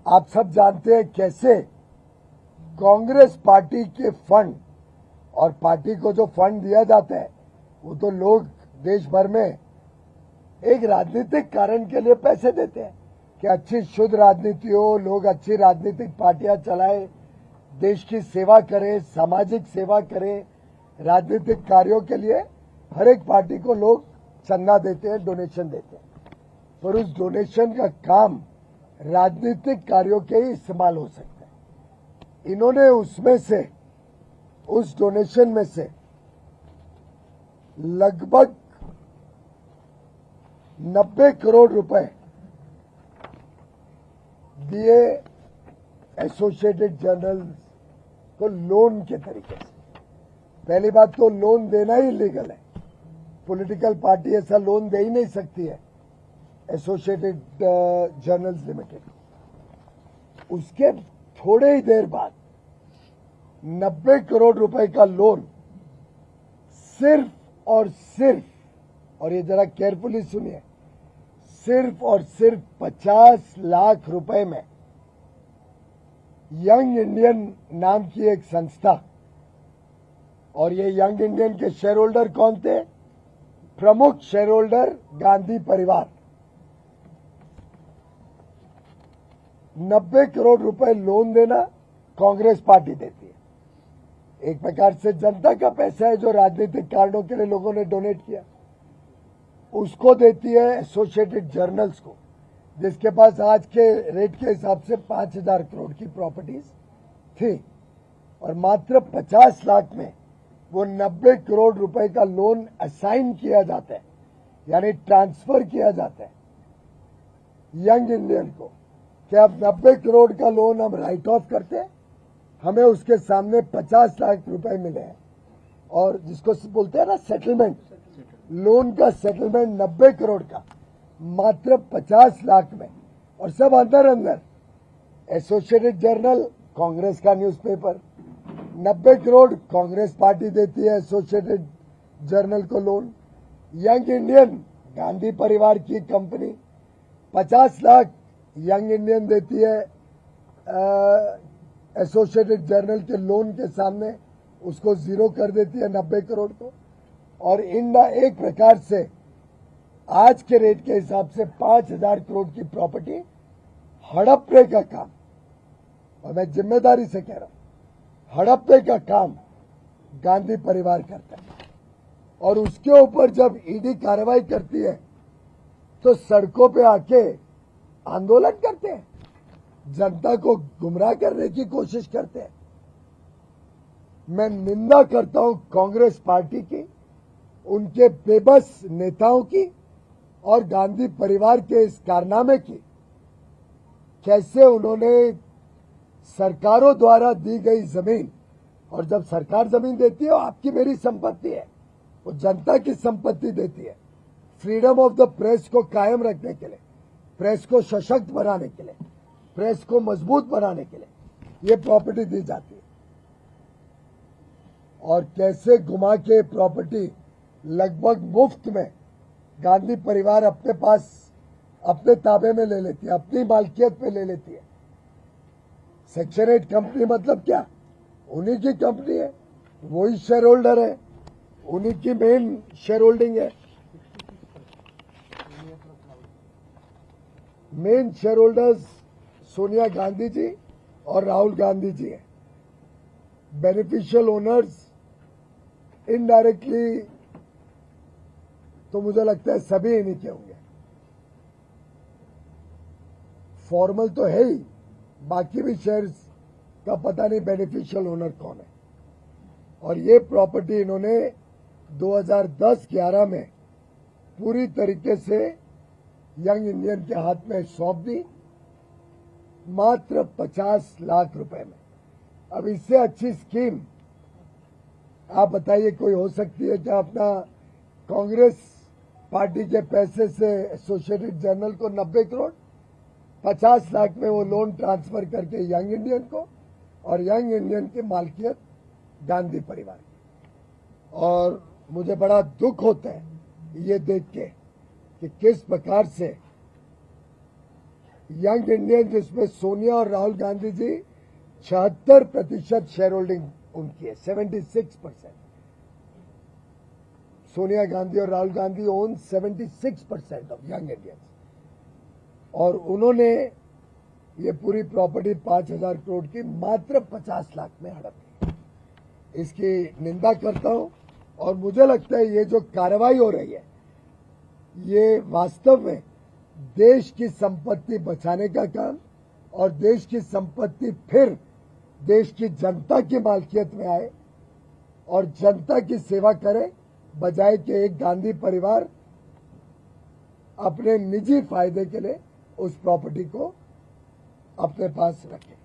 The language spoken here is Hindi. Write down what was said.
आप सब जानते हैं कैसे कांग्रेस पार्टी के फंड और पार्टी को जो फंड दिया जाता है वो तो लोग देश भर में एक राजनीतिक कारण के लिए पैसे देते हैं कि अच्छी शुद्ध राजनीति हो, लोग अच्छी राजनीतिक पार्टियां चलाएं, देश की सेवा करें, सामाजिक सेवा करें। राजनीतिक कार्यों के लिए हर एक पार्टी को लोग चंदा देते हैं, डोनेशन देते हैं, पर उस डोनेशन का काम राजनीतिक कार्यों के ही इस्तेमाल हो सकता है। इन्होंने उसमें से, उस डोनेशन में से लगभग 90 करोड़ रुपए दिए एसोसिएटेड जर्नल्स को लोन के तरीके से। पहली बात तो लोन देना ही लीगल है, पॉलिटिकल पार्टी ऐसा लोन दे ही नहीं सकती है एसोसिएटेड जर्नल्स लिमिटेड। उसके थोड़े ही देर बाद 90 करोड़ रुपए का लोन सिर्फ और सिर्फ, और ये जरा केयरफुली सुनिए, सिर्फ और सिर्फ 50 लाख रुपए में यंग इंडियन नाम की एक संस्था, और ये यंग इंडियन के शेयर होल्डर कौन थे? प्रमुख शेयर होल्डर गांधी परिवार। 90 करोड़ रुपए लोन देना कांग्रेस पार्टी देती है। एक प्रकार से जनता का पैसा है जो राजनीतिक कारणों के लिए लोगों ने डोनेट किया, उसको देती है एसोसिएटेड जर्नल्स को, जिसके पास आज के रेट के हिसाब से 5000 करोड़ की प्रॉपर्टीज थी, और मात्र 50 लाख में वो 90 करोड़ रुपए का लोन असाइन किया जाता है, यानी ट्रांसफर किया जाता है यंग इंडियन को कि अब 90 करोड़ का लोन हम राइट ऑफ करते हैं, हमें उसके सामने 50 लाख रुपए मिले हैं, और जिसको बोलते हैं ना सेटलमेंट, लोन का सेटलमेंट 90 करोड़ का मात्र 50 लाख में। और सब अंदर अंदर एसोसिएटेड जर्नल कांग्रेस का न्यूज़पेपर, 90 करोड़ कांग्रेस पार्टी देती है एसोसिएटेड जर्नल को लोन। यंग इंडियन गांधी परिवार की कंपनी 50 लाख यंग इंडियन देती है एसोसिएटेड जर्नल के लोन के सामने, उसको जीरो कर देती है 90 करोड़ को। और इंडा एक प्रकार से आज के रेट के हिसाब से 5000 करोड़ की प्रॉपर्टी हड़पने का काम, और मैं जिम्मेदारी से कह रहा हूं, हड़पने का काम गांधी परिवार करता है। और उसके ऊपर जब ईडी कार्रवाई करती है तो सड़कों पे आके आंदोलन करते हैं, जनता को गुमराह करने की कोशिश करते हैं। मैं निंदा करता हूं कांग्रेस पार्टी की, उनके बेबस नेताओं की और गांधी परिवार के इस कारनामे की। कैसे उन्होंने सरकारों द्वारा दी गई जमीन, और जब सरकार जमीन देती है वो आपकी मेरी संपत्ति है, वो जनता की संपत्ति देती है, फ्रीडम ऑफ द प्रेस को कायम रखने के लिए, प्रेस को सशक्त बनाने के लिए, प्रेस को मजबूत बनाने के लिए ये प्रॉपर्टी दी जाती है। और कैसे घुमा के प्रॉपर्टी लगभग मुफ्त में गांधी परिवार अपने पास, अपने ताबे में ले लेती है, अपनी मालकियत पे ले लेती है। सेक्शन 8 कंपनी मतलब क्या? उन्हीं की कंपनी है, वही शेयर होल्डर है, उन्हीं की मेन शेयर होल्डिंग है। Main share holders Sonia Gandhi ji और राहुल गांधी जी हैं। बेनिफिशियल ओनर्स इनडायरेक्टली तो मुझे लगता है सभी इन्हीं के होंगे, फॉर्मल तो है ही, बाकी भी शेयर्स का पता नहीं बेनिफिशियल ओनर कौन है। और ये प्रॉपर्टी इन्होंने 2010-11 में पूरी तरीके से यंग इंडियन के हाथ में सौंप दी, मात्र 50 लाख रुपए में। अब इससे अच्छी स्कीम आप बताइए कोई हो सकती है क्या? अपना कांग्रेस पार्टी के पैसे से एसोसिएटेड जर्नल को 90 करोड़, 50 लाख में वो लोन ट्रांसफर करके यंग इंडियन को, और यंग इंडियन की मालकियत गांधी परिवार की। और मुझे बड़ा दुख होता है ये देख के कि किस प्रकार से यंग इंडियन जिसमें सोनिया और राहुल गांधी जी 76% शेयर होल्डिंग उनकी है, 76%। सोनिया गांधी और Rahul Gandhi own 76% of young Indians, और उन्होंने ये पूरी प्रॉपर्टी 5,000 करोड़ की मात्र 50 लाख में हड़प ली। इसकी निंदा करता हूं, और मुझे लगता है ये जो कार्रवाई हो रही है ये वास्तव में देश की संपत्ति बचाने का काम, और देश की संपत्ति फिर देश की जनता की मालकियत में आए और जनता की सेवा करे, बजाय कि एक गांधी परिवार अपने निजी फायदे के लिए उस प्रॉपर्टी को अपने पास रखे।